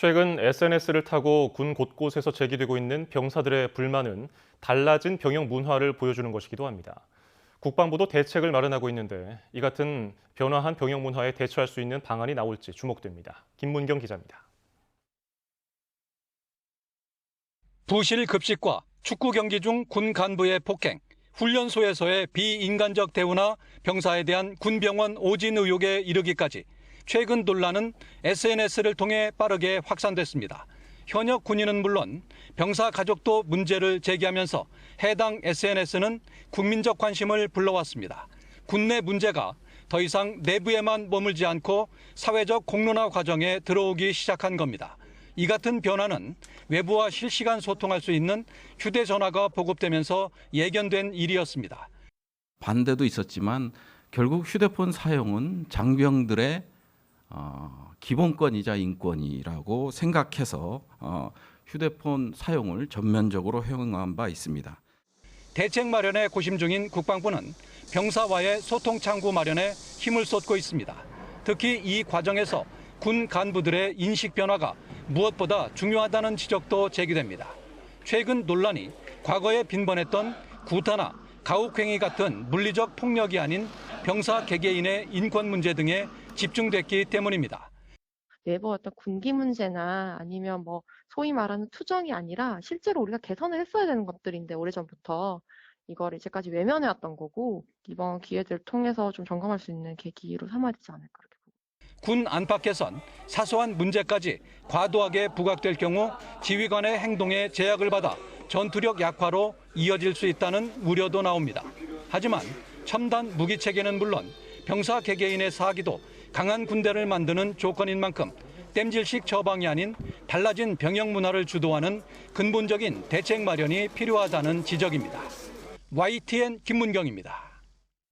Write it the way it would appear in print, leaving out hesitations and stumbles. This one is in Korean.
최근 SNS를 타고 군 곳곳에서 제기되고 있는 병사들의 불만은 달라진 병영 문화를 보여주는 것이기도 합니다. 국방부도 대책을 마련하고 있는데 이 같은 변화한 병영 문화에 대처할 수 있는 방안이 나올지 주목됩니다. 김문경 기자입니다. 부실 급식과 축구 경기 중 군 간부의 폭행, 훈련소에서의 비인간적 대우나 병사에 대한 군병원 오진 의혹에 이르기까지 최근 논란은 SNS를 통해 빠르게 확산됐습니다. 현역 군인은 물론 병사 가족도 문제를 제기하면서 해당 SNS는 국민적 관심을 불러왔습니다. 군내 문제가 더 이상 내부에만 머물지 않고 사회적 공론화 과정에 들어오기 시작한 겁니다. 이 같은 변화는 외부와 실시간 소통할 수 있는 휴대전화가 보급되면서 예견된 일이었습니다. 반대도 있었지만 결국 휴대폰 사용은 장병들의 기본권이자 인권이라고 생각해서 휴대폰 사용을 전면적으로 허용한 바 있습니다. 대책 마련에 고심 중인 국방부는 병사와의 소통 창구 마련에 힘을 쏟고 있습니다. 특히 이 과정에서 군 간부들의 인식 변화가 무엇보다 중요하다는 지적도 제기됩니다. 최근 논란이 과거에 빈번했던 구타나 가혹행위 같은 물리적 폭력이 아닌 병사 개개인의 인권 문제 등에 집중됐기 때문입니다. 내부 어떤 군기 문제나 아니면 소위 말하는 투정이 아니라 실제로 우리가 개선을 했어야 되는 것들인데 오래전부터 이걸 이제까지 외면해왔던 거고 이번 기회들을 통해서 좀 점검할 수 있는 계기로 삼아야 되지 않을까 그렇게 보고. 군 안팎에선 사소한 문제까지 과도하게 부각될 경우 지휘관의 행동에 제약을 받아 전투력 약화로 이어질 수 있다는 우려도 나옵니다. 하지만 첨단 무기 체계는 물론 병사 개개인의 사기도 강한 군대를 만드는 조건인 만큼 땜질식 처방이 아닌 달라진 병영 문화를 주도하는 근본적인 대책 마련이 필요하다는 지적입니다. YTN 김문경입니다.